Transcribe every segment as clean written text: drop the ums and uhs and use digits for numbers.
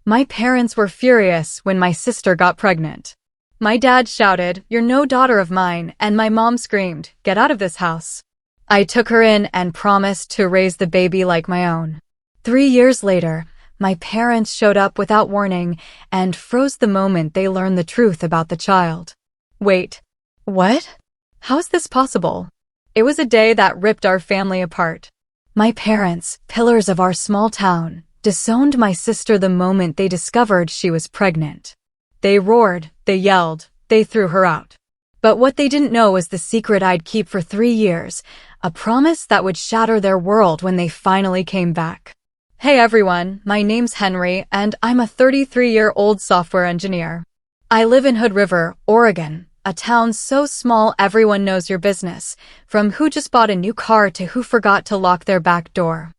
My parents were furious when my sister got pregnant. My dad shouted, "You're no daughter of mine," and my mom screamed, "Get out of this house." I took her in and promised to raise the baby like my own. 3 years later, my parents showed up without warning and froze the moment they learned the truth about the child. Wait, what? How is this possible? It was a day that ripped our family apart. My parents, pillars of our small town, disowned my sister the moment they discovered she was pregnant. They roared, they yelled, they threw her out. But what they didn't know was the secret I'd keep for 3 years, a promise that would shatter their world when they finally came back. Hey everyone, my name's Henry, and I'm a 33-year-old software engineer. I live in Hood River, Oregon, a town so small everyone knows your business, from who just bought a new car to who forgot to lock their back door.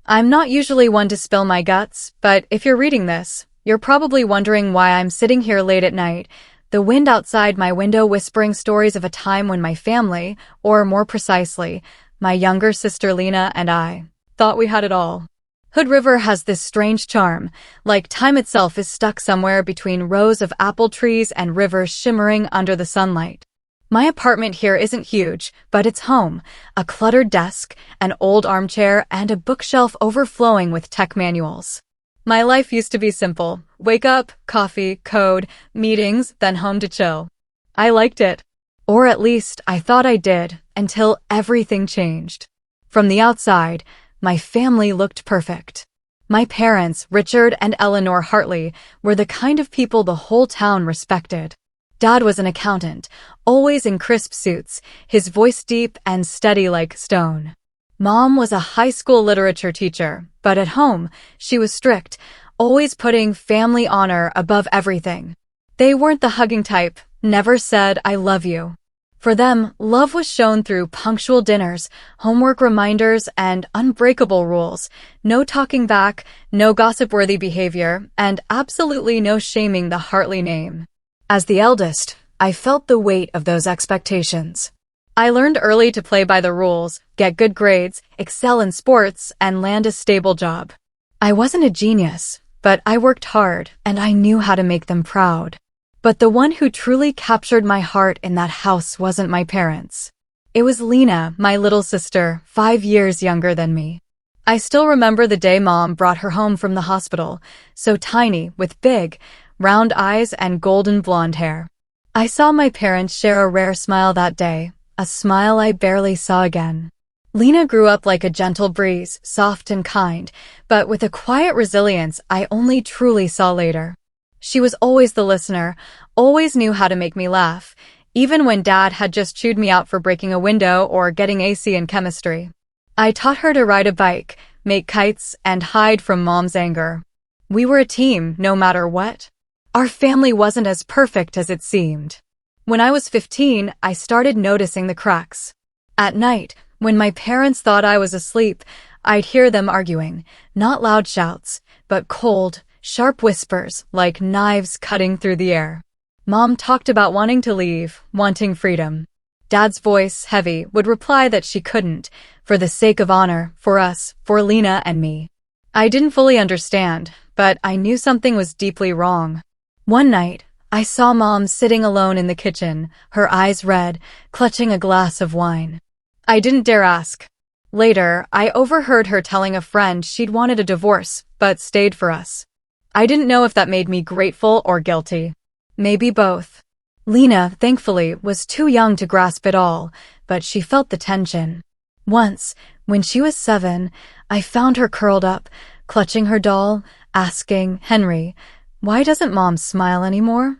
I'm not usually one to spill my guts, but if you're reading this, you're probably wondering why I'm sitting here late at night, the wind outside my window whispering stories of a time when my family, or more precisely, my younger sister Lena and I, thought we had it all. Hood River has this strange charm, like time itself is stuck somewhere between rows of apple trees and rivers shimmering under the sunlight. My apartment here isn't huge, but it's home, a cluttered desk, an old armchair, and a bookshelf overflowing with tech manuals. My life used to be simple. Wake up, coffee, code, meetings, then home to chill. I liked it. Or at least I thought I did, until everything changed. From the outside, my family looked perfect. My parents, Richard and Eleanor Hartley, were the kind of people the whole town respected. Dad was an accountant, always in crisp suits, his voice deep and steady like stone. Mom was a high school literature teacher, but at home, she was strict, always putting family honor above everything. They weren't the hugging type, never said, "I love you." For them, love was shown through punctual dinners, homework reminders, and unbreakable rules. No talking back, no gossip-worthy behavior, and absolutely no shaming the Hartley name. As the eldest, I felt the weight of those expectations. I learned early to play by the rules, get good grades, excel in sports, and land a stable job. I wasn't a genius, but I worked hard, and I knew how to make them proud. But the one who truly captured my heart in that house wasn't my parents. It was Lena, my little sister, 5 years younger than me. I still remember the day Mom brought her home from the hospital, so tiny, with big, round eyes and golden blonde hair. I saw my parents share a rare smile that day, a smile I barely saw again. Lena grew up like a gentle breeze, soft and kind, but with a quiet resilience I only truly saw later. She was always the listener, always knew how to make me laugh, even when Dad had just chewed me out for breaking a window or getting AC in chemistry. I taught her to ride a bike, make kites, and hide from Mom's anger. We were a team, no matter what. Our family wasn't as perfect as it seemed. When I was 15, I started noticing the cracks. At night, when my parents thought I was asleep, I'd hear them arguing, not loud shouts, but cold, sharp whispers like knives cutting through the air. Mom talked about wanting to leave, wanting freedom. Dad's voice, heavy, would reply that she couldn't, for the sake of honor, for us, for Lena and me. I didn't fully understand, but I knew something was deeply wrong. One night, I saw Mom sitting alone in the kitchen, her eyes red, clutching a glass of wine. I didn't dare ask. Later, I overheard her telling a friend she'd wanted a divorce, but stayed for us. I didn't know if that made me grateful or guilty. Maybe both. Lena, thankfully, was too young to grasp it all, but she felt the tension. Once, when she was 7, I found her curled up, clutching her doll, asking, "Henry, why doesn't Mom smile anymore?"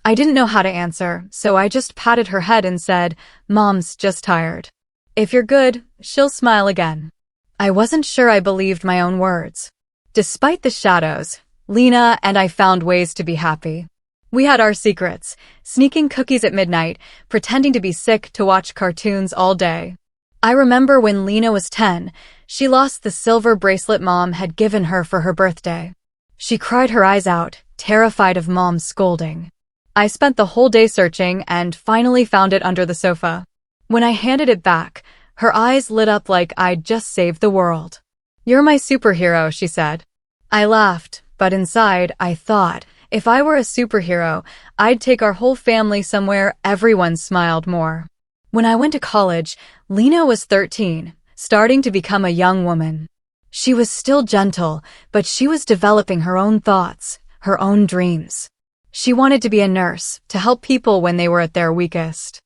I didn't know how to answer, so I just patted her head and said, "Mom's just tired. If you're good, she'll smile again." I wasn't sure I believed my own words. Despite the shadows, Lena and I found ways to be happy. We had our secrets, sneaking cookies at midnight, pretending to be sick to watch cartoons all day. I remember when Lena was 10, she lost the silver bracelet Mom had given her for her birthday. She cried her eyes out, terrified of Mom's scolding. I spent the whole day searching and finally found it under the sofa. When I handed it back, her eyes lit up like I'd just saved the world. "You're my superhero," she said. I laughed, but inside, I thought, if I were a superhero, I'd take our whole family somewhere everyone smiled more. When I went to college, Lena was 13, starting to become a young woman. She was still gentle, but she was developing her own thoughts, her own dreams. She wanted to be a nurse, to help people when they were at their weakest.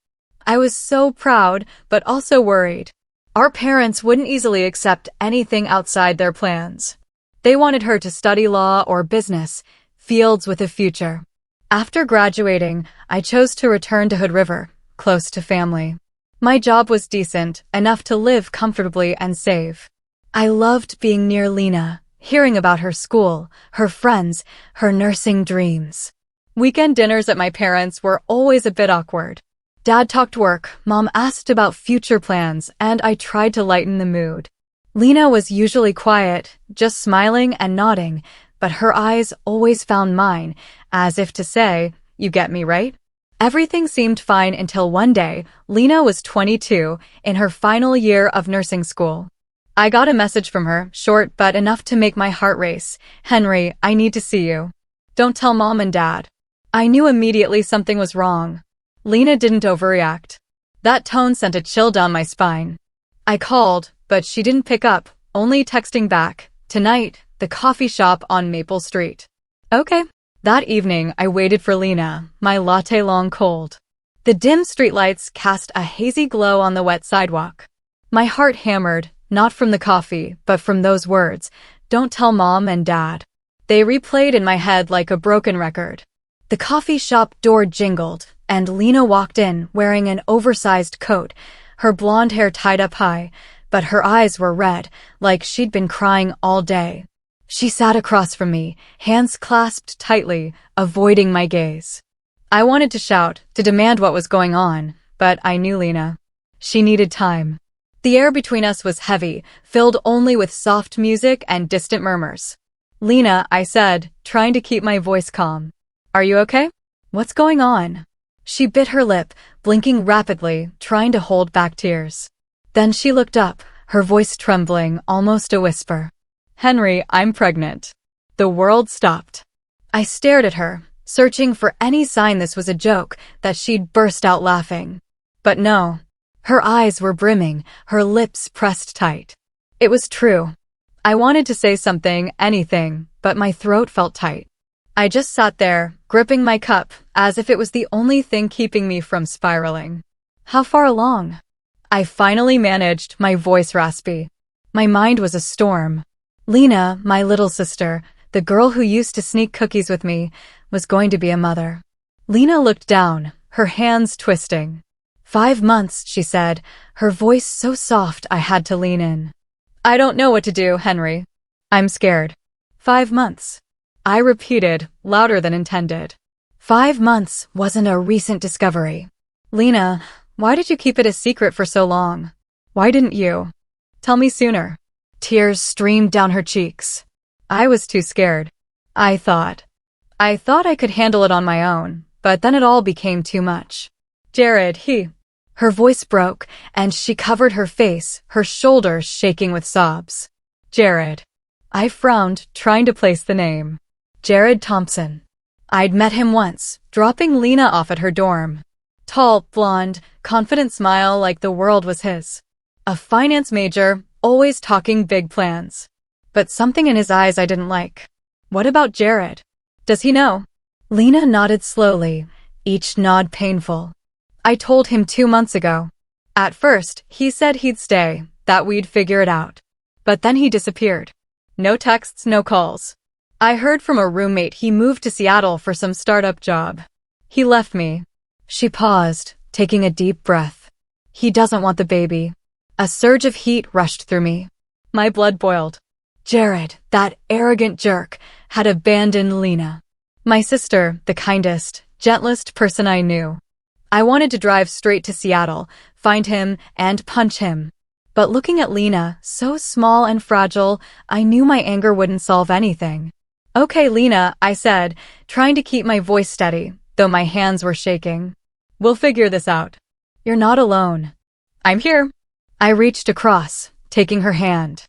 I was so proud, but also worried. Our parents wouldn't easily accept anything outside their plans. They wanted her to study law or business, fields with a future. After graduating, I chose to return to Hood River, close to family. My job was decent, enough to live comfortably and save. I loved being near Lena, hearing about her school, her friends, her nursing dreams. Weekend dinners at my parents' were always a bit awkward. Dad talked work, Mom asked about future plans, and I tried to lighten the mood. Lena was usually quiet, just smiling and nodding, but her eyes always found mine, as if to say, "You get me, right?" Everything seemed fine until one day, Lena was 22, in her final year of nursing school. I got a message from her, short but enough to make my heart race. "Henry, I need to see you. Don't tell Mom and Dad." I knew immediately something was wrong. Lena didn't overreact. That tone sent a chill down my spine. I called, but she didn't pick up, only texting back, "Tonight, the coffee shop on Maple Street." Okay. That evening, I waited for Lena, my latte long cold. The dim streetlights cast a hazy glow on the wet sidewalk. My heart hammered, not from the coffee, but from those words, "Don't tell Mom and Dad." They replayed in my head like a broken record. The coffee shop door jingled, and Lena walked in wearing an oversized coat, her blonde hair tied up high, but her eyes were red, like she'd been crying all day. She sat across from me, hands clasped tightly, avoiding my gaze. I wanted to shout, to demand what was going on, but I knew Lena. She needed time. The air between us was heavy, filled only with soft music and distant murmurs. "Lena," I said, trying to keep my voice calm. "Are you okay? What's going on?" She bit her lip, blinking rapidly, trying to hold back tears. Then she looked up, her voice trembling, almost a whisper. "Henry, I'm pregnant." The world stopped. I stared at her, searching for any sign this was a joke, that she'd burst out laughing. But no. Her eyes were brimming, her lips pressed tight. It was true. I wanted to say something, anything, but my throat felt tight. I just sat there, gripping my cup, as if it was the only thing keeping me from spiraling. "How far along?" I finally managed, my voice raspy. My mind was a storm. Lena, my little sister, the girl who used to sneak cookies with me, was going to be a mother. Lena looked down, her hands twisting. 5 months, she said, her voice so soft I had to lean in. "I don't know what to do, Henry. I'm scared." 5 months. I repeated, louder than intended. 5 months wasn't a recent discovery. "Lena, why did you keep it a secret for so long? Why didn't you tell me sooner?" Tears streamed down her cheeks. I was too scared. I thought I could handle it on my own, but then it all became too much. "Jared, Her voice broke, and she covered her face, her shoulders shaking with sobs. "Jared." I frowned, trying to place the name. Jared Thompson. I'd met him once, dropping Lena off at her dorm. Tall, blonde, confident smile like the world was his. A finance major, always talking big plans. But something in his eyes I didn't like. "What about Jared? Does he know?" Lena nodded slowly, each nod painful. "I told him 2 months ago. At first, he said he'd stay, that we'd figure it out. But then he disappeared. No texts, no calls. I heard from a roommate he moved to Seattle for some startup job. He left me." She paused, taking a deep breath. "He doesn't want the baby." A surge of heat rushed through me. My blood boiled. Jared, that arrogant jerk, had abandoned Lena. My sister, the kindest, gentlest person I knew. I wanted to drive straight to Seattle, find him, and punch him. But looking at Lena, so small and fragile, I knew my anger wouldn't solve anything. "Okay, Lena," I said, trying to keep my voice steady, though my hands were shaking. "We'll figure this out. You're not alone. I'm here." I reached across, taking her hand.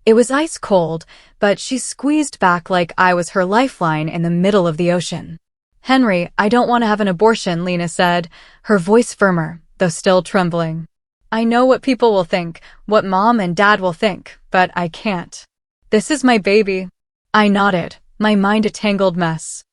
It was ice cold, but she squeezed back like I was her lifeline in the middle of the ocean. Henry, I don't want to have an abortion, Lena said, her voice firmer, though still trembling. I know what people will think, what Mom and Dad will think, but I can't. This is my baby. I nodded, my mind a tangled mess.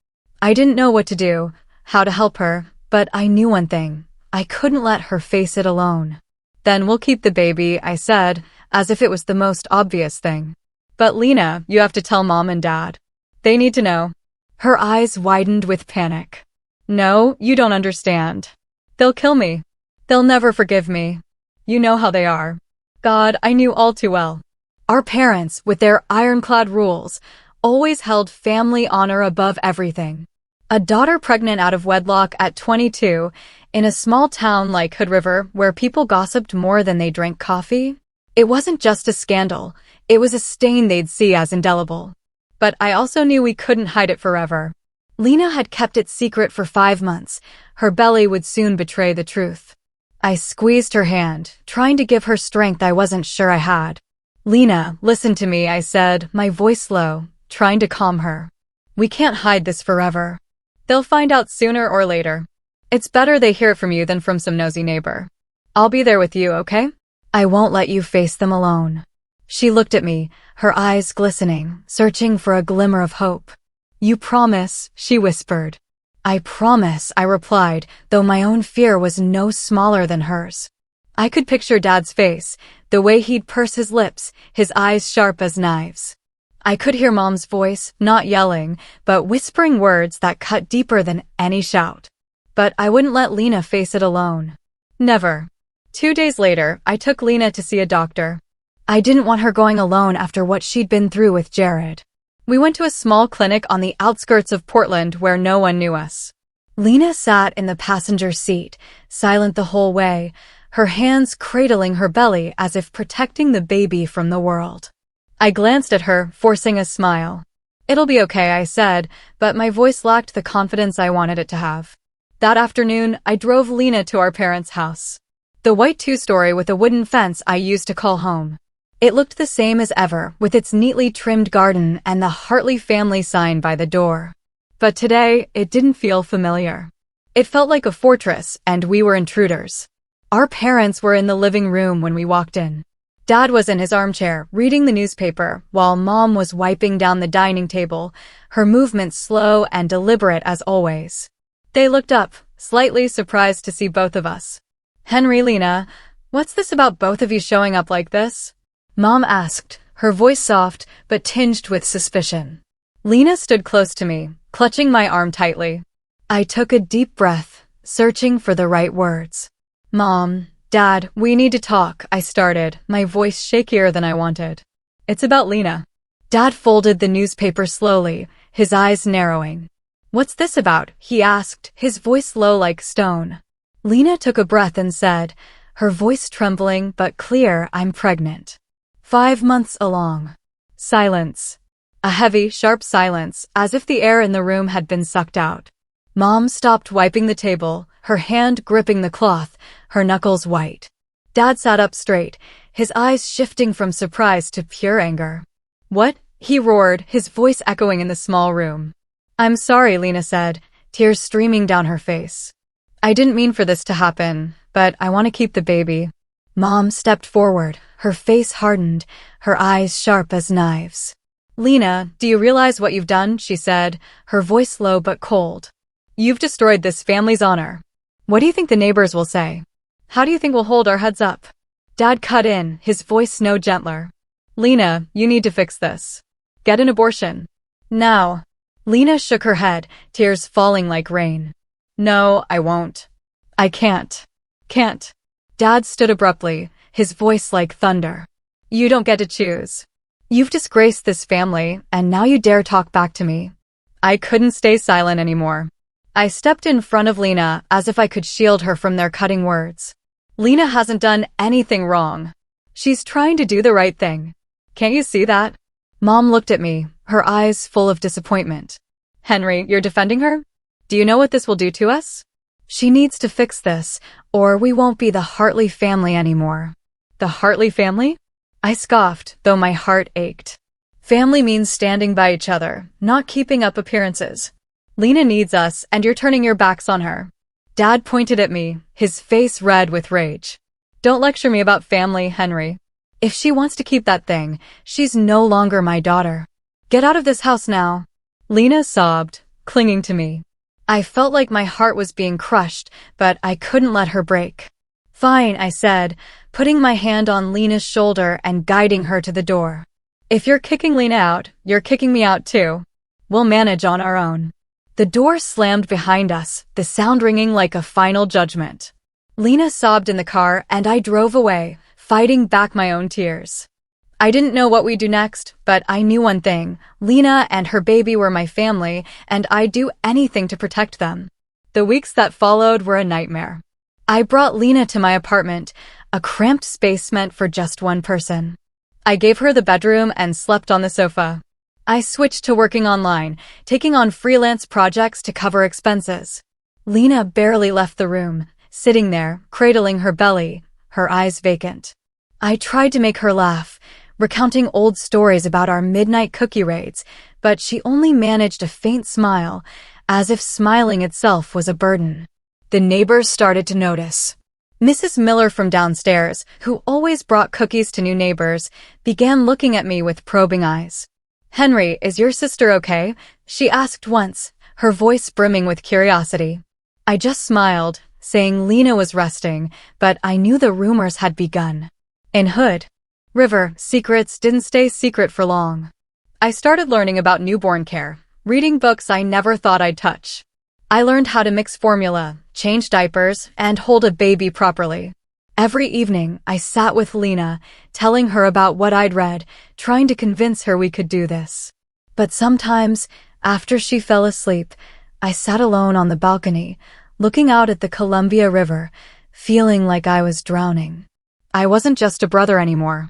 I didn't know what to do, how to help her, but I knew one thing. I couldn't let her face it alone. Then we'll keep the baby, I said, as if it was the most obvious thing. But Lena, you have to tell Mom and Dad. They need to know. Her eyes widened with panic. No, you don't understand. They'll kill me. They'll never forgive me. You know how they are. God, I knew all too well. Our parents, with their ironclad rules, always held family honor above everything. A daughter pregnant out of wedlock at 22, in a small town like Hood River where people gossiped more than they drank coffee? It wasn't just a scandal, it was a stain they'd see as indelible. But I also knew we couldn't hide it forever. Lena had kept it secret for 5 months. Her belly would soon betray the truth. I squeezed her hand, trying to give her strength I wasn't sure I had. Lena, listen to me, I said, my voice low, trying to calm her. We can't hide this forever. They'll find out sooner or later. It's better they hear it from you than from some nosy neighbor. I'll be there with you, okay? I won't let you face them alone. She looked at me, her eyes glistening, searching for a glimmer of hope. You promise, she whispered. I promise, I replied, though my own fear was no smaller than hers. I could picture Dad's face, the way he'd purse his lips, his eyes sharp as knives. I could hear Mom's voice, not yelling, but whispering words that cut deeper than any shout. But I wouldn't let Lena face it alone. Never. 2 days later, I took Lena to see a doctor. I didn't want her going alone after what she'd been through with Jared. We went to a small clinic on the outskirts of Portland where no one knew us. Lena sat in the passenger seat, silent the whole way, her hands cradling her belly as if protecting the baby from the world. I glanced at her, forcing a smile. It'll be okay, I said, but my voice lacked the confidence I wanted it to have. That afternoon, I drove Lena to our parents' house. The white 2-story with a wooden fence I used to call home. It looked the same as ever, with its neatly trimmed garden and the Hartley family sign by the door. But today, it didn't feel familiar. It felt like a fortress, and we were intruders. Our parents were in the living room when we walked in. Dad was in his armchair, reading the newspaper, while Mom was wiping down the dining table, her movements slow and deliberate as always. They looked up, slightly surprised to see both of us. Henry, Lena, what's this about both of you showing up like this? Mom asked, her voice soft but tinged with suspicion. Lena stood close to me, clutching my arm tightly. I took a deep breath, searching for the right words. Mom, Dad, we need to talk, I started, my voice shakier than I wanted. It's about Lena. Dad folded the newspaper slowly, his eyes narrowing. What's this about? He asked, his voice low like stone. Lena took a breath and said, her voice trembling but clear, I'm pregnant. 5 months along. Silence. A heavy, sharp silence, as if the air in the room had been sucked out. Mom stopped wiping the table, her hand gripping the cloth, her knuckles white. Dad sat up straight, his eyes shifting from surprise to pure anger. What? He roared, his voice echoing in the small room. I'm sorry, Lena said, tears streaming down her face. I didn't mean for this to happen, but I want to keep the baby. Mom stepped forward, her face hardened, her eyes sharp as knives. Lena, do you realize what you've done? She said, her voice low but cold. You've destroyed this family's honor. What do you think the neighbors will say? How do you think we'll hold our heads up? Dad cut in, his voice no gentler. Lena, you need to fix this. Get an abortion. Now. Lena shook her head, tears falling like rain. No, I won't. I can't. Can't. Dad stood abruptly, his voice like thunder. You don't get to choose. You've disgraced this family, and now you dare talk back to me. I couldn't stay silent anymore. I stepped in front of Lena as if I could shield her from their cutting words. Lena hasn't done anything wrong. She's trying to do the right thing. Can't you see that? Mom looked at me, her eyes full of disappointment. Henry, you're defending her? Do you know what this will do to us? She needs to fix this, or we won't be the Hartley family anymore. The Hartley family? I scoffed, though my heart ached. Family means standing by each other, not keeping up appearances. Lena needs us, and you're turning your backs on her. Dad pointed at me, his face red with rage. Don't lecture me about family, Henry. If she wants to keep that thing, she's no longer my daughter. Get out of this house now. Lena sobbed, clinging to me. I felt like my heart was being crushed, but I couldn't let her break. Fine, I said, putting my hand on Lena's shoulder and guiding her to the door. If you're kicking Lena out, you're kicking me out too. We'll manage on our own. The door slammed behind us, the sound ringing like a final judgment. Lena sobbed in the car and I drove away, fighting back my own tears. I didn't know what we'd do next, but I knew one thing. Lena and her baby were my family, and I'd do anything to protect them. The weeks that followed were a nightmare. I brought Lena to my apartment, a cramped space meant for just one person. I gave her the bedroom and slept on the sofa. I switched to working online, taking on freelance projects to cover expenses. Lena barely left the room, sitting there, cradling her belly, her eyes vacant. I tried to make her laugh, recounting old stories about our midnight cookie raids, but she only managed a faint smile, as if smiling itself was a burden. The neighbors started to notice. Mrs. Miller from downstairs, who always brought cookies to new neighbors, began looking at me with probing eyes. Henry, is your sister okay? She asked once, her voice brimming with curiosity. I just smiled, saying Lena was resting, but I knew the rumors had begun. In Hood River, secrets didn't stay secret for long. I started learning about newborn care, reading books I never thought I'd touch. I learned how to mix formula, change diapers, and hold a baby properly. Every evening, I sat with Lena, telling her about what I'd read, trying to convince her we could do this. But sometimes, after she fell asleep, I sat alone on the balcony, looking out at the Columbia River, feeling like I was drowning. I wasn't just a brother anymore.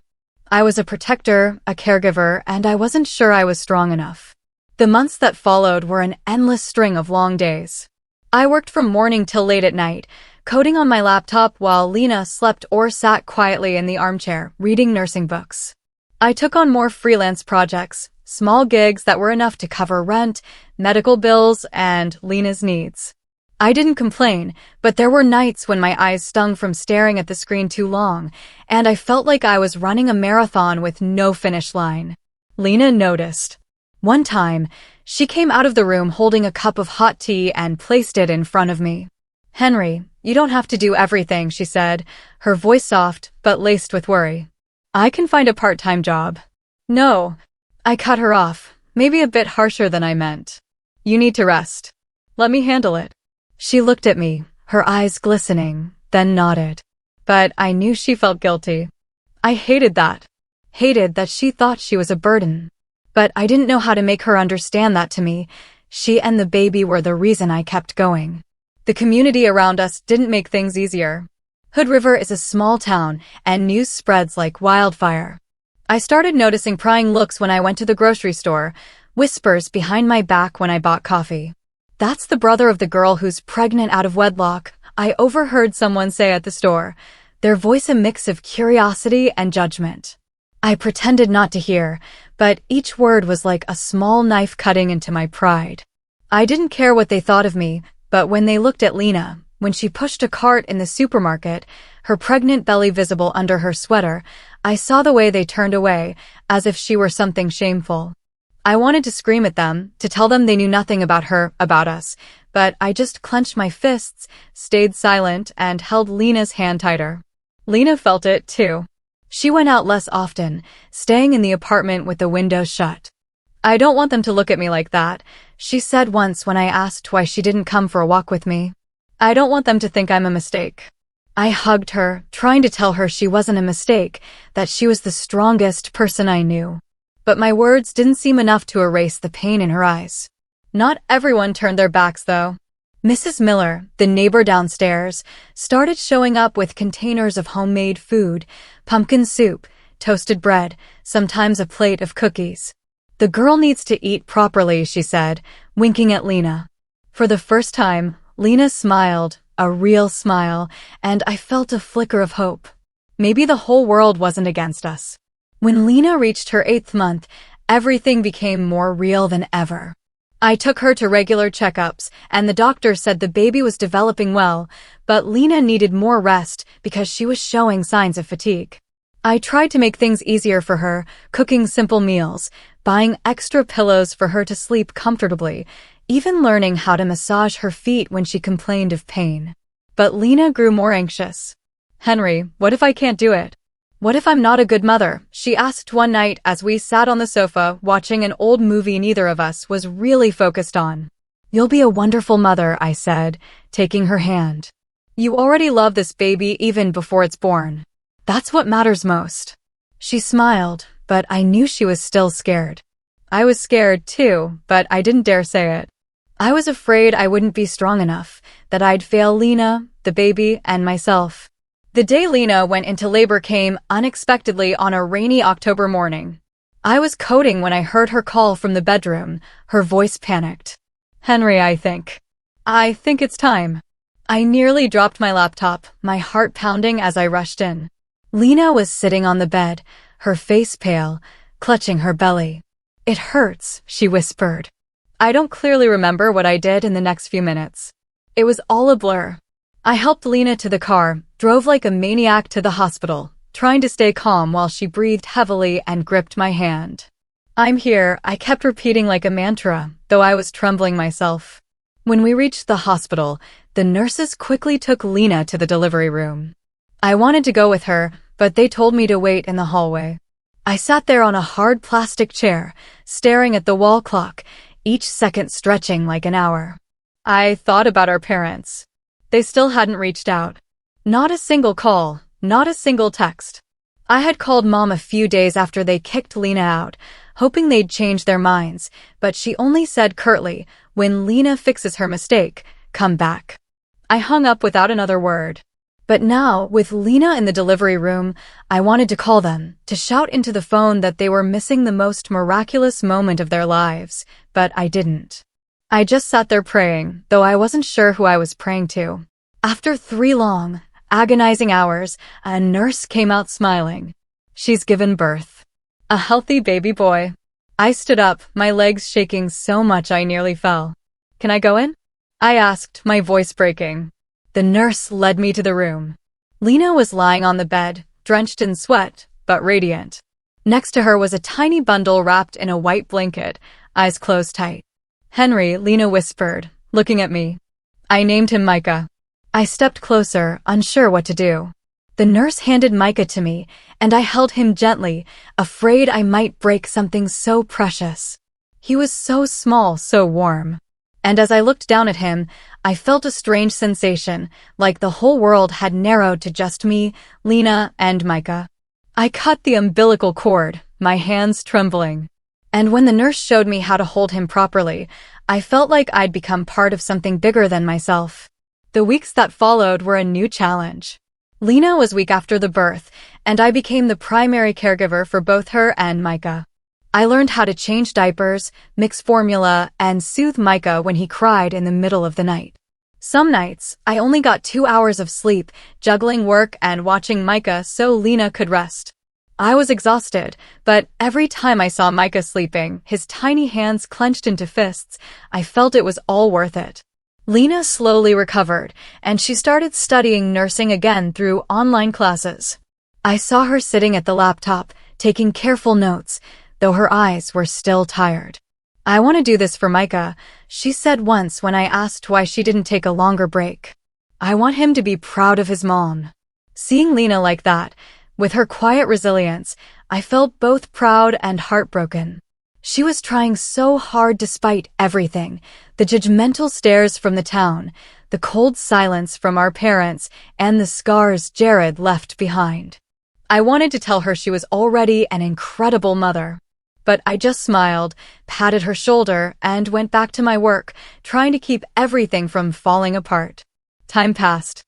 I was a protector, a caregiver, and I wasn't sure I was strong enough. The months that followed were an endless string of long days. I worked from morning till late at night, coding on my laptop while Lena slept or sat quietly in the armchair, reading nursing books. I took on more freelance projects, small gigs that were enough to cover rent, medical bills, and Lena's needs. I didn't complain, but there were nights when my eyes stung from staring at the screen too long, and I felt like I was running a marathon with no finish line. Lena noticed. One time, she came out of the room holding a cup of hot tea and placed it in front of me. Henry, you don't have to do everything, she said, her voice soft but laced with worry. I can find a part-time job. No. I cut her off, maybe a bit harsher than I meant. You need to rest. Let me handle it. She looked at me, her eyes glistening, then nodded. But I knew she felt guilty. I hated that. Hated that she thought she was a burden. But I didn't know how to make her understand that to me. She and the baby were the reason I kept going. The community around us didn't make things easier. Hood River is a small town, and news spreads like wildfire. I started noticing prying looks when I went to the grocery store, whispers behind my back when I bought coffee. That's the brother of the girl who's pregnant out of wedlock, I overheard someone say at the store, their voice a mix of curiosity and judgment. I pretended not to hear, but each word was like a small knife cutting into my pride. I didn't care what they thought of me, but when they looked at Lena, when she pushed a cart in the supermarket, her pregnant belly visible under her sweater, I saw the way they turned away, as if she were something shameful. I wanted to scream at them, to tell them they knew nothing about her, about us, but I just clenched my fists, stayed silent, and held Lena's hand tighter. Lena felt it, too. She went out less often, staying in the apartment with the windows shut. I don't want them to look at me like that, she said once when I asked why she didn't come for a walk with me. I don't want them to think I'm a mistake. I hugged her, trying to tell her she wasn't a mistake, that she was the strongest person I knew. But my words didn't seem enough to erase the pain in her eyes. Not everyone turned their backs, though. Mrs. Miller, the neighbor downstairs, started showing up with containers of homemade food, pumpkin soup, toasted bread, sometimes a plate of cookies. The girl needs to eat properly, she said, winking at Lena. For the first time, Lena smiled, a real smile, and I felt a flicker of hope. Maybe the whole world wasn't against us. When Lena reached her 8th month, everything became more real than ever. I took her to regular checkups, and the doctor said the baby was developing well, but Lena needed more rest because she was showing signs of fatigue. I tried to make things easier for her, cooking simple meals, buying extra pillows for her to sleep comfortably, even learning how to massage her feet when she complained of pain. But Lena grew more anxious. "Henry, what if I can't do it? What if I'm not a good mother?" she asked one night as we sat on the sofa watching an old movie neither of us was really focused on. "You'll be a wonderful mother," I said, taking her hand. "You already love this baby even before it's born. That's what matters most." She smiled, but I knew she was still scared. I was scared too, but I didn't dare say it. I was afraid I wouldn't be strong enough, that I'd fail Lena, the baby, and myself. The day Lena went into labor came unexpectedly on a rainy October morning. I was coding when I heard her call from the bedroom, her voice panicked. "Henry, I think it's time." I nearly dropped my laptop, my heart pounding as I rushed in. Lena was sitting on the bed, her face pale, clutching her belly. "It hurts," she whispered. I don't clearly remember what I did in the next few minutes. It was all a blur. I helped Lena to the car, drove like a maniac to the hospital, trying to stay calm while she breathed heavily and gripped my hand. "I'm here," I kept repeating like a mantra, though I was trembling myself. When we reached the hospital, the nurses quickly took Lena to the delivery room. I wanted to go with her, but they told me to wait in the hallway. I sat there on a hard plastic chair, staring at the wall clock, each second stretching like an hour. I thought about our parents. They still hadn't reached out. Not a single call, not a single text. I had called Mom a few days after they kicked Lena out, hoping they'd change their minds, but she only said curtly, "When Lena fixes her mistake, come back." I hung up without another word. But now, with Lena in the delivery room, I wanted to call them, to shout into the phone that they were missing the most miraculous moment of their lives, but I didn't. I just sat there praying, though I wasn't sure who I was praying to. After 3 long, agonizing hours, a nurse came out smiling. "She's given birth. A healthy baby boy." I stood up, my legs shaking so much I nearly fell. "Can I go in?" I asked, my voice breaking. The nurse led me to the room. Lena was lying on the bed, drenched in sweat, but radiant. Next to her was a tiny bundle wrapped in a white blanket, eyes closed tight. "Henry," Lena whispered, looking at me. I named him Micah. I stepped closer, unsure what to do. The nurse handed Micah to me, and I held him gently, afraid I might break something so precious. He was so small, so warm. And as I looked down at him, I felt a strange sensation, like the whole world had narrowed to just me, Lena, and Micah. I cut the umbilical cord, my hands trembling. And when the nurse showed me how to hold him properly, I felt like I'd become part of something bigger than myself. The weeks that followed were a new challenge. Lena was weak after the birth, and I became the primary caregiver for both her and Micah. I learned how to change diapers, mix formula, and soothe Micah when he cried in the middle of the night. Some nights, I only got 2 hours of sleep, juggling work and watching Micah so Lena could rest. I was exhausted, but every time I saw Micah sleeping, his tiny hands clenched into fists, I felt it was all worth it. Lena slowly recovered, and she started studying nursing again through online classes. I saw her sitting at the laptop, taking careful notes, though her eyes were still tired. "I want to do this for Micah," she said once when I asked why she didn't take a longer break. "I want him to be proud of his mom." Seeing Lena like that, with her quiet resilience, I felt both proud and heartbroken. She was trying so hard despite everything, the judgmental stares from the town, the cold silence from our parents, and the scars Jared left behind. I wanted to tell her she was already an incredible mother. But I just smiled, patted her shoulder, and went back to my work, trying to keep everything from falling apart. Time passed.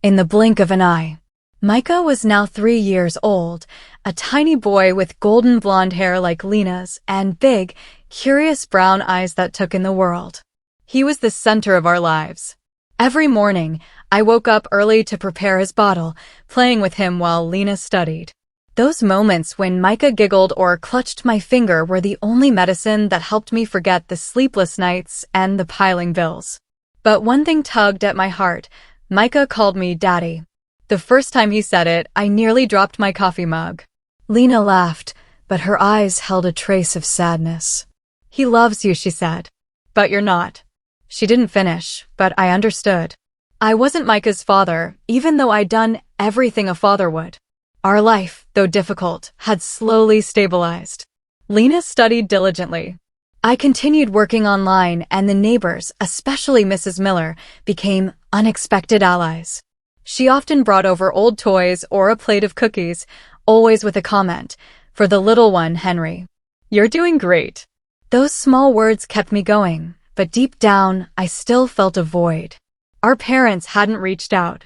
In the blink of an eye. Micah was now 3 years old, a tiny boy with golden blonde hair like Lena's and big, curious brown eyes that took in the world. He was the center of our lives. Every morning, I woke up early to prepare his bottle, playing with him while Lena studied. Those moments when Micah giggled or clutched my finger were the only medicine that helped me forget the sleepless nights and the piling bills. But one thing tugged at my heart. Micah called me Daddy. The first time he said it, I nearly dropped my coffee mug. Lena laughed, but her eyes held a trace of sadness. He loves you, she said. But you're not. She didn't finish, but I understood. I wasn't Micah's father, even though I'd done everything a father would. Our life, though difficult, had slowly stabilized. Lena studied diligently. I continued working online, and the neighbors, especially Mrs. Miller, became unexpected allies. She often brought over old toys or a plate of cookies, always with a comment, "For the little one, Henry. You're doing great." Those small words kept me going, but deep down, I still felt a void. Our parents hadn't reached out.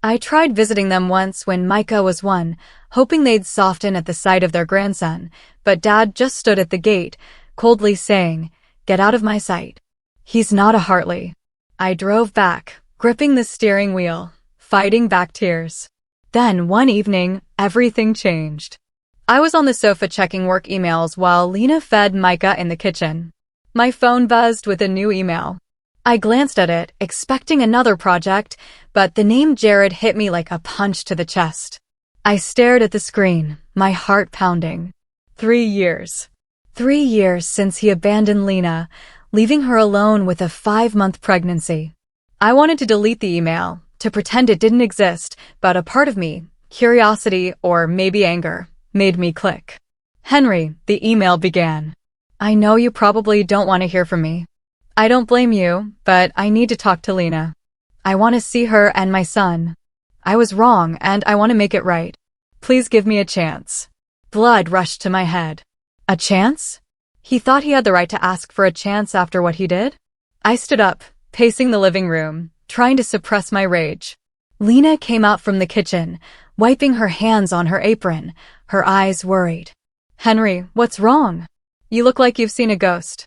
I tried visiting them once when Micah was 1, hoping they'd soften at the sight of their grandson, but Dad just stood at the gate, coldly saying, "Get out of my sight." He's not a Hartley. I drove back, gripping the steering wheel, fighting back tears. Then, one evening, everything changed. I was on the sofa checking work emails while Lena fed Micah in the kitchen. My phone buzzed with a new email. I glanced at it, expecting another project, but the name Jared hit me like a punch to the chest. I stared at the screen, my heart pounding. 3 years. 3 years since he abandoned Lena, leaving her alone with a 5-month pregnancy. I wanted to delete the email, to pretend it didn't exist, but a part of me, curiosity or maybe anger, made me click. "Henry," the email began. "I know you probably don't want to hear from me. I don't blame you, but I need to talk to Lena. I want to see her and my son. I was wrong and I want to make it right. Please give me a chance." Blood rushed to my head. A chance? He thought he had the right to ask for a chance after what he did? I stood up, pacing the living room, trying to suppress my rage. Lena came out from the kitchen, wiping her hands on her apron, her eyes worried. "Henry, what's wrong? You look like you've seen a ghost."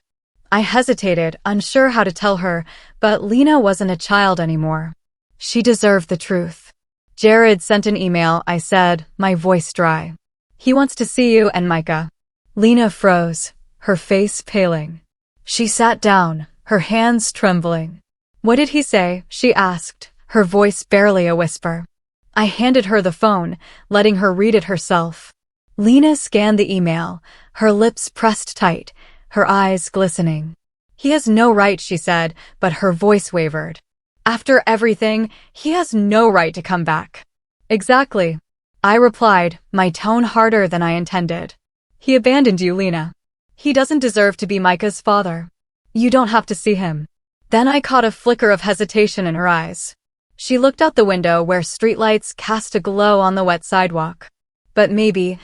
I hesitated, unsure how to tell her, but Lena wasn't a child anymore. She deserved the truth. "Jared sent an email," I said, my voice dry. "He wants to see you and Micah." Lena froze, her face paling. She sat down, her hands trembling. "What did he say?" she asked, her voice barely a whisper. I handed her the phone, letting her read it herself. Lena scanned the email, her lips pressed tight, her eyes glistening. "He has no right," she said, but her voice wavered. "After everything, he has no right to come back." "Exactly," I replied, my tone harder than I intended. "He abandoned you, Lena. He doesn't deserve to be Micah's father. You don't have to see him." Then I caught a flicker of hesitation in her eyes. She looked out the window where streetlights cast a glow on the wet sidewalk. "But maybe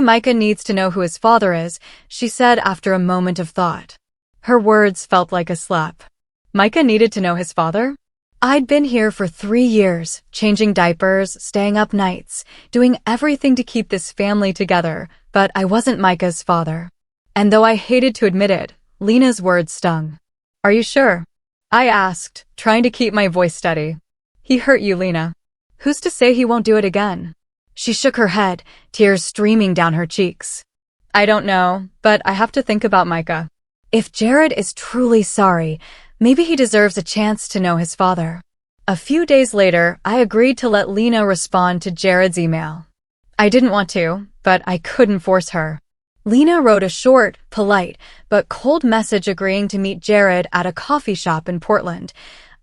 Micah needs to know who his father is," she said after a moment of thought. Her words felt like a slap. Micah needed to know his father? I'd been here for 3 years, changing diapers, staying up nights, doing everything to keep this family together, but I wasn't Micah's father. And though I hated to admit it, Lena's words stung. "Are you sure?" I asked, trying to keep my voice steady. "He hurt you, Lena. Who's to say he won't do it again?" She shook her head, tears streaming down her cheeks. "I don't know, but I have to think about Micah. If Jared is truly sorry, maybe he deserves a chance to know his father." A few days later, I agreed to let Lena respond to Jared's email. I didn't want to, but I couldn't force her. Lena wrote a short, polite, but cold message agreeing to meet Jared at a coffee shop in Portland,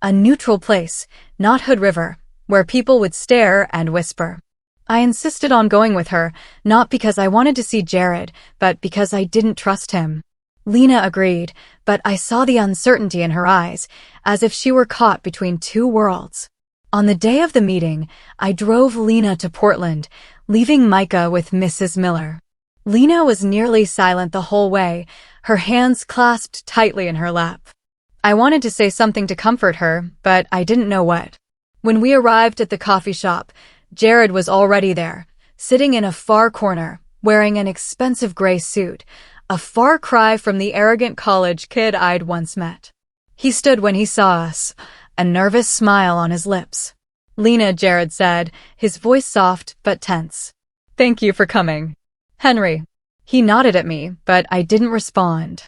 a neutral place, not Hood River, where people would stare and whisper. I insisted on going with her, not because I wanted to see Jared, but because I didn't trust him. Lena agreed, but I saw the uncertainty in her eyes, as if she were caught between 2 worlds. On the day of the meeting, I drove Lena to Portland, leaving Micah with Mrs. Miller. Lena was nearly silent the whole way, her hands clasped tightly in her lap. I wanted to say something to comfort her, but I didn't know what. When we arrived at the coffee shop, Jared was already there, sitting in a far corner, wearing an expensive gray suit, a far cry from the arrogant college kid I'd once met. He stood when he saw us, a nervous smile on his lips. "Lena," Jared said, his voice soft but tense. Thank you for coming. Henry. He nodded at me, but I didn't respond.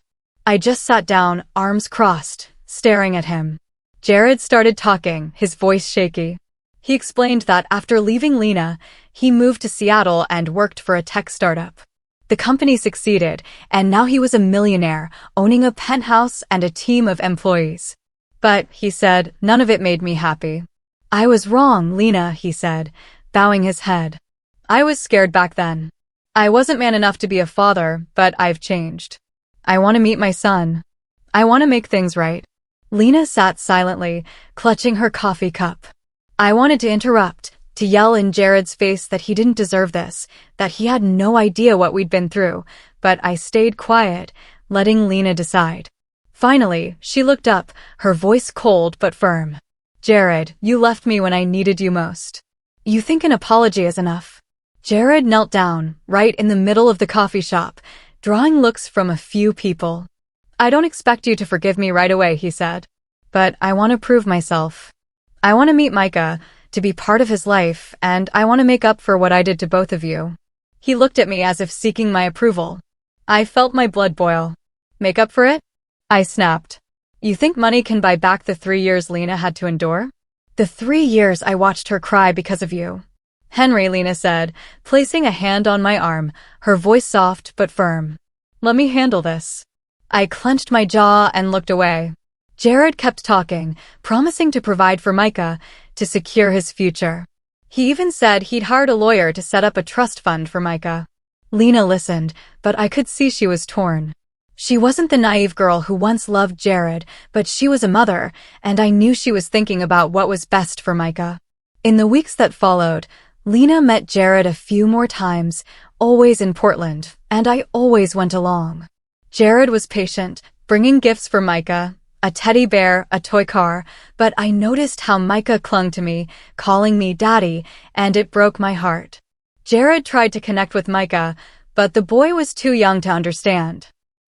I just sat down, arms crossed, staring at him. Jared started talking, his voice shaky. He explained that after leaving Lena, he moved to Seattle and worked for a tech startup. The company succeeded, and now he was a millionaire, owning a penthouse and a team of employees. But, he said, none of it made me happy. I was wrong, Lena, he said, bowing his head. I was scared back then. I wasn't man enough to be a father, but I've changed. I want to meet my son. I want to make things right. Lena sat silently, clutching her coffee cup. I wanted to interrupt, to yell in Jared's face that he didn't deserve this, that he had no idea what we'd been through, but I stayed quiet, letting Lena decide. Finally, she looked up, her voice cold but firm. Jared, you left me when I needed you most. You think an apology is enough? Jared knelt down, right in the middle of the coffee shop, drawing looks from a few people. I don't expect you to forgive me right away, he said. But I want to prove myself. I want to meet Micah, to be part of his life, and I want to make up for what I did to both of you. He looked at me as if seeking my approval. I felt my blood boil. Make up for it? I snapped. You think money can buy back the 3 years Lena had to endure? The 3 years I watched her cry because of you. Henry, Lena said, placing a hand on my arm, her voice soft but firm. Let me handle this. I clenched my jaw and looked away. Jared kept talking, promising to provide for Micah, to secure his future. He even said he'd hired a lawyer to set up a trust fund for Micah. Lena listened, but I could see she was torn. She wasn't the naive girl who once loved Jared, but she was a mother, and I knew she was thinking about what was best for Micah. In the weeks that followed, Lena met Jared a few more times, always in Portland, and I always went along. Jared was patient, bringing gifts for Micah, a teddy bear, a toy car, but I noticed how Micah clung to me, calling me Daddy, and it broke my heart. Jared tried to connect with Micah, but the boy was too young to understand.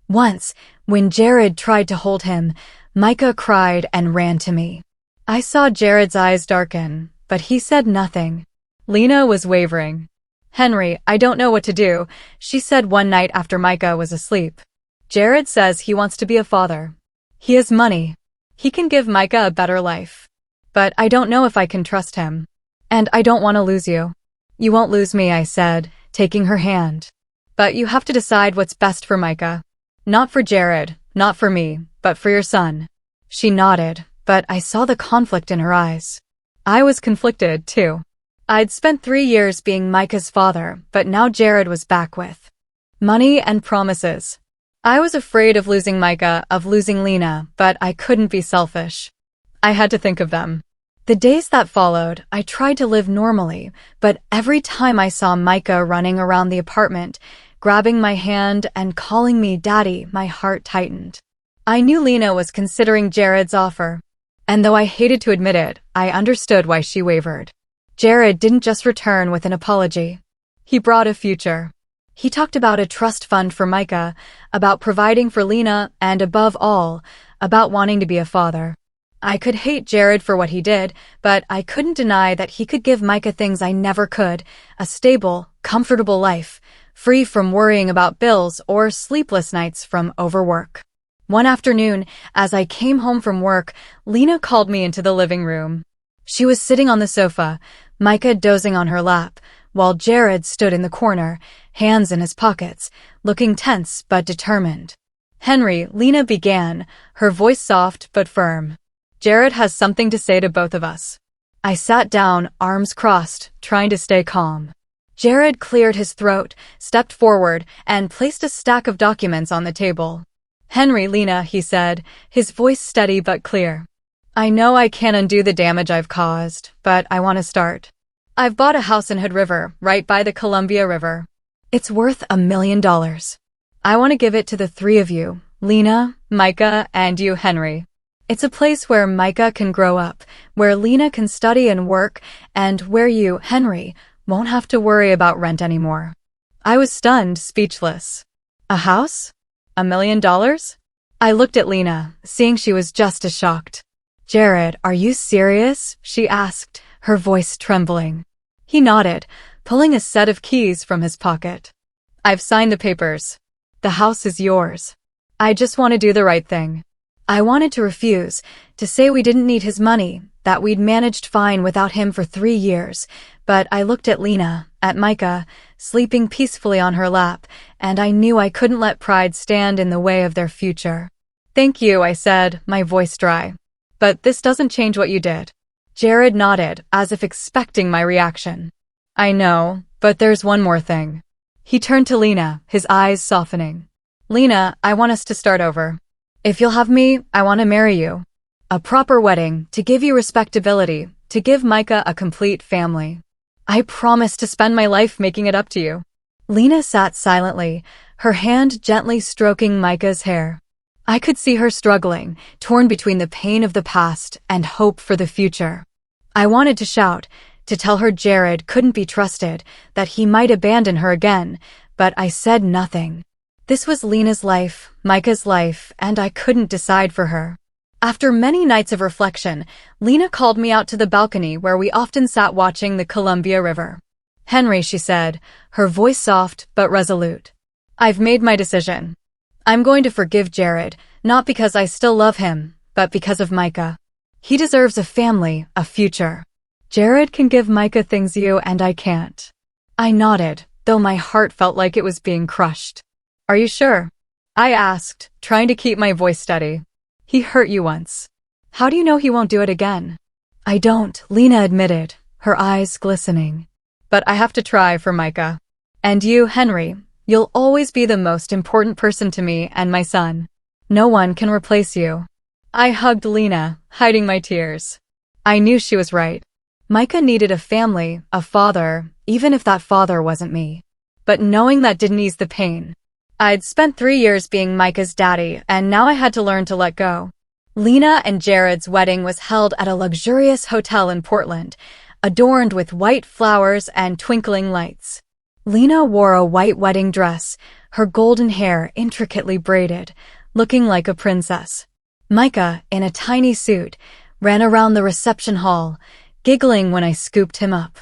Once, when Jared tried to hold him, Micah cried and ran to me. I saw Jared's eyes darken, but he said nothing. Lena was wavering. Henry, I don't know what to do, she said one night after Micah was asleep. Jared says he wants to be a father. He has money. He can give Micah a better life. But I don't know if I can trust him. And I don't want to lose you. You won't lose me, I said, taking her hand. But you have to decide what's best for Micah. Not for Jared, not for me, but for your son. She nodded, but I saw the conflict in her eyes. I was conflicted, too. I'd spent 3 years being Micah's father, but now Jared was back with money and promises. I was afraid of losing Micah, of losing Lena, but I couldn't be selfish. I had to think of them. The days that followed, I tried to live normally, but every time I saw Micah running around the apartment, grabbing my hand and calling me Daddy, my heart tightened. I knew Lena was considering Jared's offer. And though I hated to admit it, I understood why she wavered. Jared didn't just return with an apology. He brought a future. He talked about a trust fund for Micah, about providing for Lena, and above all, about wanting to be a father. I could hate Jared for what he did, but I couldn't deny that he could give Micah things I never could, a stable, comfortable life, free from worrying about bills or sleepless nights from overwork. One afternoon, as I came home from work, Lena called me into the living room. She was sitting on the sofa, Micah dozing on her lap, while Jared stood in the corner, hands in his pockets, looking tense but determined. Henry, Lena began, her voice soft but firm. Jared has something to say to both of us. I sat down, arms crossed, trying to stay calm. Jared cleared his throat, stepped forward, and placed a stack of documents on the table. Henry, Lena, he said, his voice steady but clear. I know I can't undo the damage I've caused, but I want to start. I've bought a house in Hood River, right by the Columbia River. It's worth $1 million. I want to give it to the 3 of you, Lena, Micah, and you, Henry. It's a place where Micah can grow up, where Lena can study and work, and where you, Henry, won't have to worry about rent anymore. I was stunned, speechless. A house? $1 million? I looked at Lena, seeing she was just as shocked. Jared, are you serious? She asked, her voice trembling. He nodded, pulling a set of keys from his pocket. I've signed the papers. The house is yours. I just want to do the right thing. I wanted to refuse, to say we didn't need his money, that we'd managed fine without him for 3 years, but I looked at Lena, at Micah, sleeping peacefully on her lap, and I knew I couldn't let pride stand in the way of their future. Thank you, I said, my voice dry. But this doesn't change what you did. Jared nodded, as if expecting my reaction. I know, but there's one more thing. He turned to Lena, his eyes softening. Lena, I want us to start over. If you'll have me, I want to marry you. A proper wedding, to give you respectability, to give Micah a complete family. I promise to spend my life making it up to you. Lena sat silently, her hand gently stroking Micah's hair. I could see her struggling, torn between the pain of the past and hope for the future. I wanted to shout, to tell her Jared couldn't be trusted, that he might abandon her again, but I said nothing. This was Lena's life, Micah's life, and I couldn't decide for her. After many nights of reflection, Lena called me out to the balcony where we often sat watching the Columbia River. Henry, she said, her voice soft but resolute. I've made my decision. I'm going to forgive Jared, not because I still love him, but because of Micah. He deserves a family, a future. Jared can give Micah things you and I can't. I nodded, though my heart felt like it was being crushed. Are you sure? I asked, trying to keep my voice steady. He hurt you once. How do you know he won't do it again? I don't, Lena admitted, her eyes glistening. But I have to try for Micah. And you, Henry, you'll always be the most important person to me and my son. No one can replace you. I hugged Lena, hiding my tears. I knew she was right. Micah needed a family, a father, even if that father wasn't me. But knowing that didn't ease the pain. I'd spent 3 years being Micah's daddy, and now I had to learn to let go. Lena and Jared's wedding was held at a luxurious hotel in Portland, adorned with white flowers and twinkling lights. Lena wore a white wedding dress, her golden hair intricately braided, looking like a princess. Micah, in a tiny suit, ran around the reception hall, giggling when I scooped him up.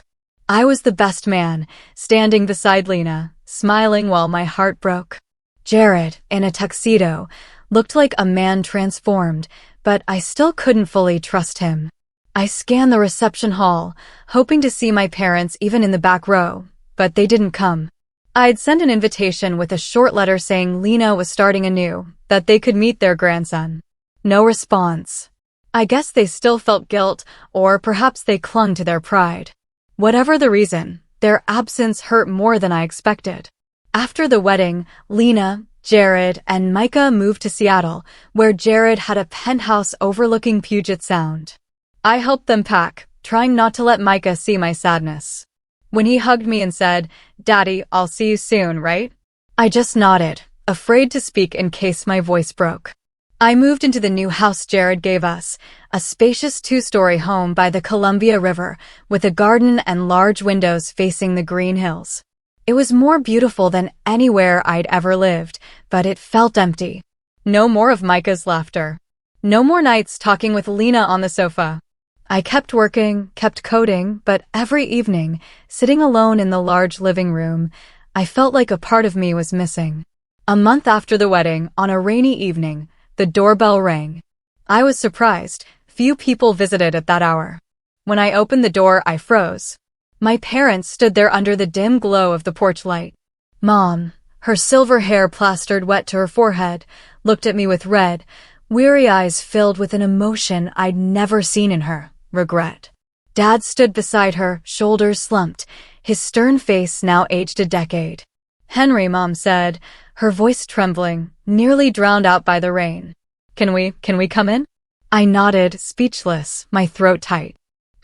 I was the best man, standing beside Lena, smiling while my heart broke. Jared, in a tuxedo, looked like a man transformed, but I still couldn't fully trust him. I scanned the reception hall, hoping to see my parents even in the back row, but they didn't come. I'd sent an invitation with a short letter saying Lena was starting anew, that they could meet their grandson. No response. I guess they still felt guilt, or perhaps they clung to their pride. Whatever the reason, their absence hurt more than I expected. After the wedding, Lena, Jared, and Micah moved to Seattle, where Jared had a penthouse overlooking Puget Sound. I helped them pack, trying not to let Micah see my sadness. When he hugged me and said, "Daddy, I'll see you soon, right?" I just nodded, afraid to speak in case my voice broke. I moved into the new house Jared gave us, a spacious 2-story home by the Columbia River, with a garden and large windows facing the green hills. It was more beautiful than anywhere I'd ever lived, but it felt empty. No more of Micah's laughter. No more nights talking with Lena on the sofa. I kept working, kept coding, but every evening, sitting alone in the large living room, I felt like a part of me was missing. A month after the wedding, on a rainy evening, the doorbell rang. I was surprised. Few people visited at that hour. When I opened the door, I froze. My parents stood there under the dim glow of the porch light. Mom, her silver hair plastered wet to her forehead, looked at me with red, weary eyes filled with an emotion I'd never seen in her, regret. Dad stood beside her, shoulders slumped, his stern face now aged a decade. "Henry," Mom said, her voice trembling, nearly drowned out by the rain. Can we come in?" I nodded, speechless, my throat tight.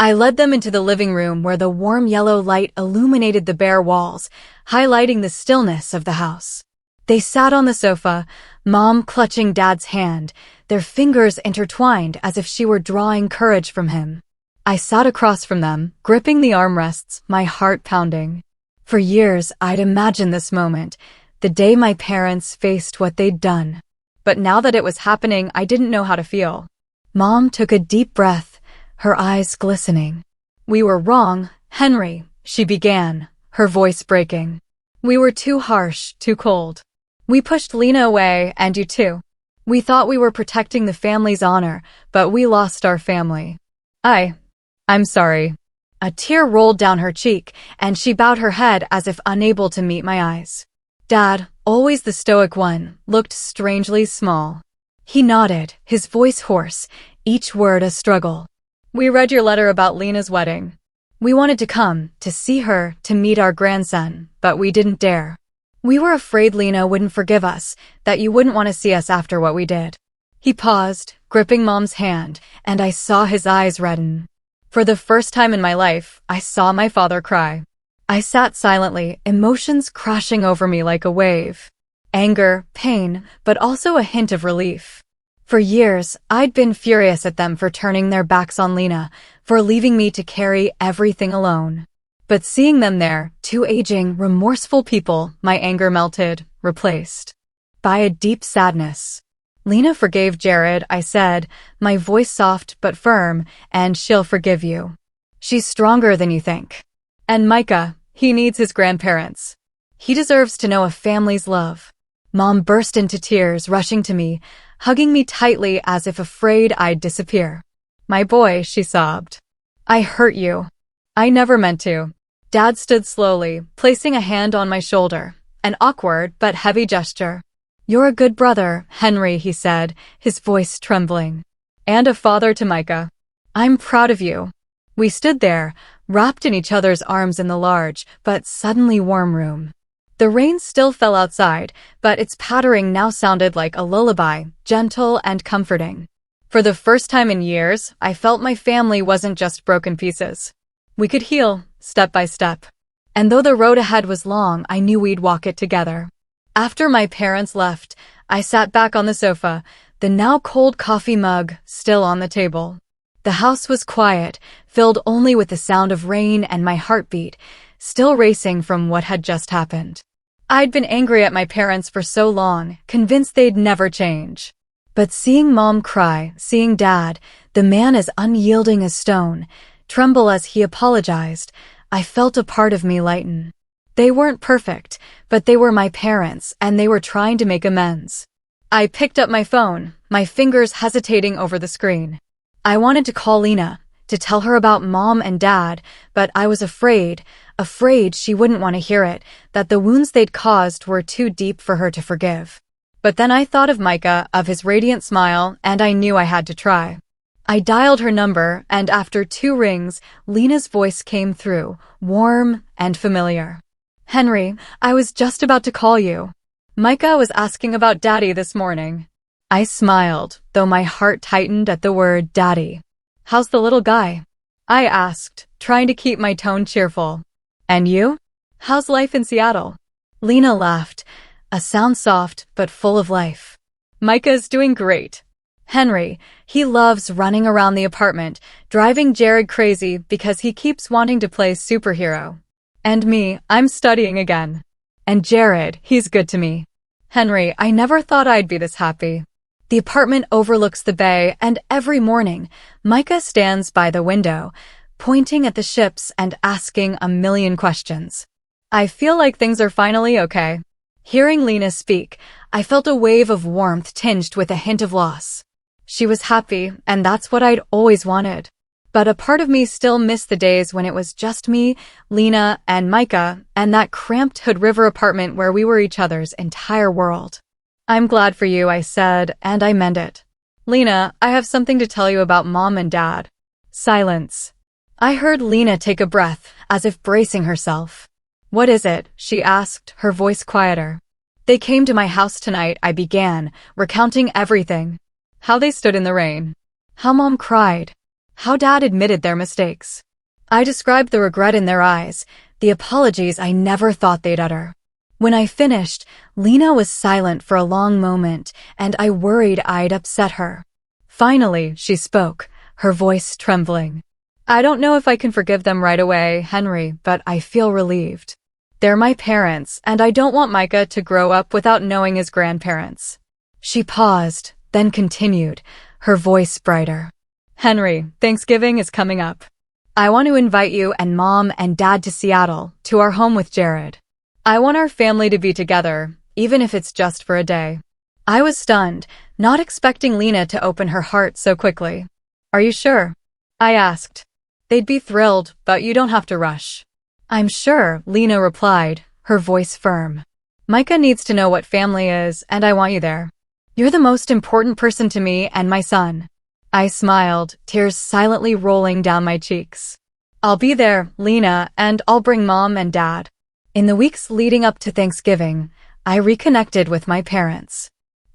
I led them into the living room where the warm yellow light illuminated the bare walls, highlighting the stillness of the house. They sat on the sofa, Mom clutching Dad's hand, their fingers intertwined as if she were drawing courage from him. I sat across from them, gripping the armrests, my heart pounding. For years, I'd imagined this moment, the day my parents faced what they'd done. But now that it was happening, I didn't know how to feel. Mom took a deep breath, her eyes glistening. "We were wrong, Henry," she began, her voice breaking. We were too harsh, too cold. We pushed Lena away, and you too. We thought we were protecting the family's honor, but we lost our family. I'm sorry. A tear rolled down her cheek, and she bowed her head as if unable to meet my eyes. Dad, always the stoic one, looked strangely small. He nodded, his voice hoarse, each word a struggle. We read your letter about Lena's wedding. We wanted to come, to see her, to meet our grandson, but we didn't dare. We were afraid Lena wouldn't forgive us, that you wouldn't want to see us after what we did. He paused, gripping Mom's hand, and I saw his eyes redden. For the first time in my life, I saw my father cry. I sat silently, emotions crashing over me like a wave. Anger, pain, but also a hint of relief. For years, I'd been furious at them for turning their backs on Lena, for leaving me to carry everything alone. But seeing them there, two aging, remorseful people, my anger melted, replaced by a deep sadness. Lena forgave Jared, I said, my voice soft but firm, and she'll forgive you. She's stronger than you think. And Micah, he needs his grandparents. He deserves to know a family's love. Mom burst into tears, rushing to me, hugging me tightly as if afraid I'd disappear. My boy, she sobbed. I hurt you. I never meant to. Dad stood slowly, placing a hand on my shoulder, an awkward but heavy gesture. You're a good brother, Henry, he said, his voice trembling. And a father to Micah. I'm proud of you. We stood there, wrapped in each other's arms in the large, but suddenly warm room. The rain still fell outside, but its pattering now sounded like a lullaby, gentle and comforting. For the first time in years, I felt my family wasn't just broken pieces. We could heal, step by step. And though the road ahead was long, I knew we'd walk it together. After my parents left, I sat back on the sofa, the now cold coffee mug still on the table. The house was quiet, filled only with the sound of rain and my heartbeat, still racing from what had just happened. I'd been angry at my parents for so long, convinced they'd never change. But seeing Mom cry, seeing Dad, the man as unyielding as stone, tremble as he apologized, I felt a part of me lighten. They weren't perfect, but they were my parents, and they were trying to make amends. I picked up my phone, my fingers hesitating over the screen. I wanted to call Lena, to tell her about Mom and Dad, but I was afraid she wouldn't want to hear it, that the wounds they'd caused were too deep for her to forgive. But then I thought of Micah, of his radiant smile, and I knew I had to try. I dialed her number, and after 2 rings, Lena's voice came through, warm and familiar. Henry, I was just about to call you. Micah was asking about Daddy this morning. I smiled, though my heart tightened at the word Daddy. How's the little guy? I asked, trying to keep my tone cheerful. And you? How's life in Seattle? Lena laughed, a sound soft but full of life. Micah's doing great. Henry, he loves running around the apartment, driving Jared crazy because he keeps wanting to play superhero. And me, I'm studying again. And Jared, he's good to me. Henry, I never thought I'd be this happy. The apartment overlooks the bay, and every morning, Micah stands by the window, pointing at the ships and asking a million questions. I feel like things are finally okay. Hearing Lena speak, I felt a wave of warmth tinged with a hint of loss. She was happy, and that's what I'd always wanted. But a part of me still missed the days when it was just me, Lena, and Micah, and that cramped Hood River apartment where we were each other's entire world. I'm glad for you, I said, and I meant it. Lena, I have something to tell you about Mom and Dad. Silence. I heard Lena take a breath, as if bracing herself. What is it? She asked, her voice quieter. They came to my house tonight, I began, recounting everything. How they stood in the rain. How Mom cried. How Dad admitted their mistakes. I described the regret in their eyes, the apologies I never thought they'd utter. When I finished, Lena was silent for a long moment, and I worried I'd upset her. Finally, she spoke, her voice trembling. I don't know if I can forgive them right away, Henry, but I feel relieved. They're my parents, and I don't want Micah to grow up without knowing his grandparents. She paused, then continued, her voice brighter. Henry, Thanksgiving is coming up. I want to invite you and Mom and Dad to Seattle, to our home with Jared. I want our family to be together, even if it's just for a day. I was stunned, not expecting Lena to open her heart so quickly. Are you sure? I asked. They'd be thrilled, but you don't have to rush. I'm sure, Lena replied, her voice firm. Micah needs to know what family is, and I want you there. You're the most important person to me and my son. I smiled, tears silently rolling down my cheeks. I'll be there, Lena, and I'll bring Mom and Dad. In the weeks leading up to Thanksgiving, I reconnected with my parents.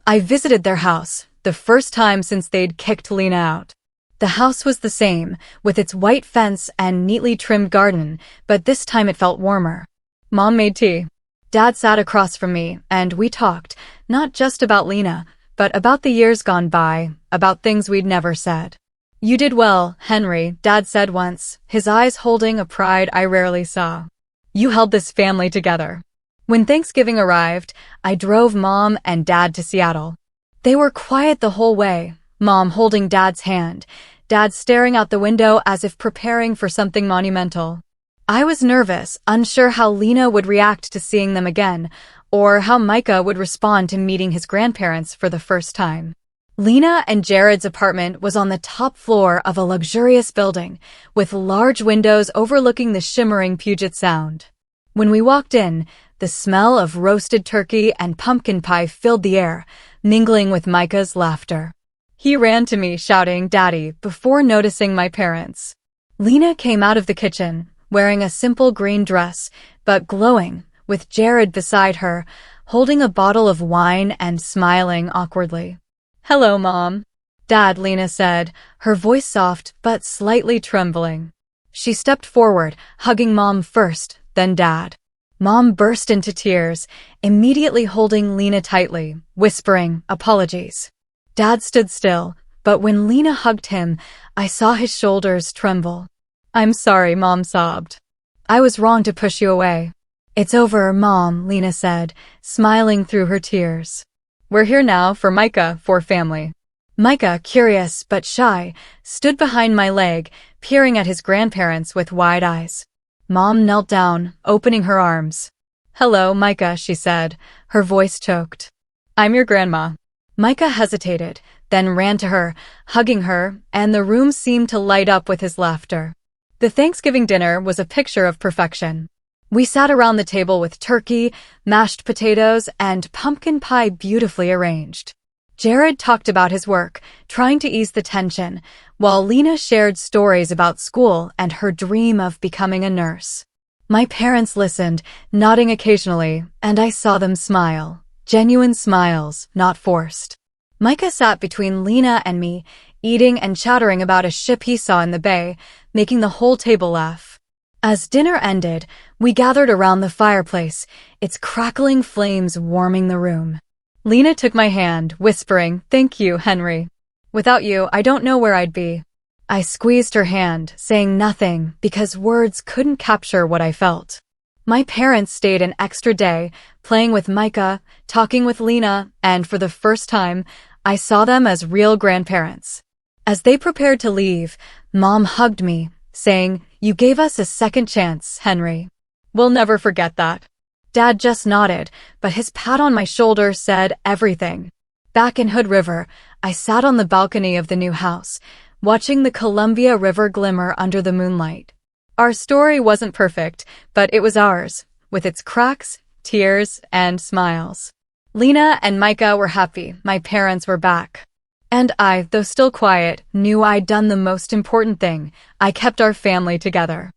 I visited their house, the first time since they'd kicked Lena out. The house was the same, with its white fence and neatly trimmed garden, but this time it felt warmer. Mom made tea. Dad sat across from me, and we talked, not just about Lena, but about the years gone by, about things we'd never said. You did well, Henry, Dad said once, his eyes holding a pride I rarely saw. You held this family together. When Thanksgiving arrived, I drove Mom and Dad to Seattle. They were quiet the whole way, Mom holding Dad's hand, Dad staring out the window as if preparing for something monumental. I was nervous, unsure how Lena would react to seeing them again, or how Micah would respond to meeting his grandparents for the first time. Lena and Jared's apartment was on the top floor of a luxurious building, with large windows overlooking the shimmering Puget Sound. When we walked in, the smell of roasted turkey and pumpkin pie filled the air, mingling with Micah's laughter. He ran to me, shouting, "Daddy," before noticing my parents. Lena came out of the kitchen, wearing a simple green dress, but glowing, with Jared beside her, holding a bottle of wine and smiling awkwardly. "Hello, Mom." "Dad," Lena said, her voice soft but slightly trembling. She stepped forward, hugging Mom first, then Dad. Mom burst into tears, immediately holding Lena tightly, whispering, "Apologies." Dad stood still, but when Lena hugged him, I saw his shoulders tremble. "I'm sorry," Mom sobbed. "I was wrong to push you away." "It's over, Mom," Lena said, smiling through her tears. "We're here now for Micah, for family." Micah, curious but shy, stood behind my leg, peering at his grandparents with wide eyes. Mom knelt down, opening her arms. "Hello, Micah," she said, her voice choked. "I'm your grandma." Micah hesitated, then ran to her, hugging her, and the room seemed to light up with his laughter. The Thanksgiving dinner was a picture of perfection. We sat around the table with turkey, mashed potatoes, and pumpkin pie beautifully arranged. Jared talked about his work, trying to ease the tension, while Lena shared stories about school and her dream of becoming a nurse. My parents listened, nodding occasionally, and I saw them smile. Genuine smiles, not forced. Micah sat between Lena and me, eating and chattering about a ship he saw in the bay, making the whole table laugh. As dinner ended, we gathered around the fireplace, its crackling flames warming the room. Lena took my hand, whispering, "Thank you, Henry. Without you, I don't know where I'd be." I squeezed her hand, saying nothing because words couldn't capture what I felt. My parents stayed an extra day, playing with Micah, talking with Lena, and for the first time, I saw them as real grandparents. As they prepared to leave, Mom hugged me, saying, "You gave us a second chance, Henry. We'll never forget that." Dad just nodded, but his pat on my shoulder said everything. Back in Hood River, I sat on the balcony of the new house, watching the Columbia River glimmer under the moonlight. Our story wasn't perfect, but it was ours, with its cracks, tears, and smiles. Lena and Micah were happy, my parents were back. And I, though still quiet, knew I'd done the most important thing. I kept our family together.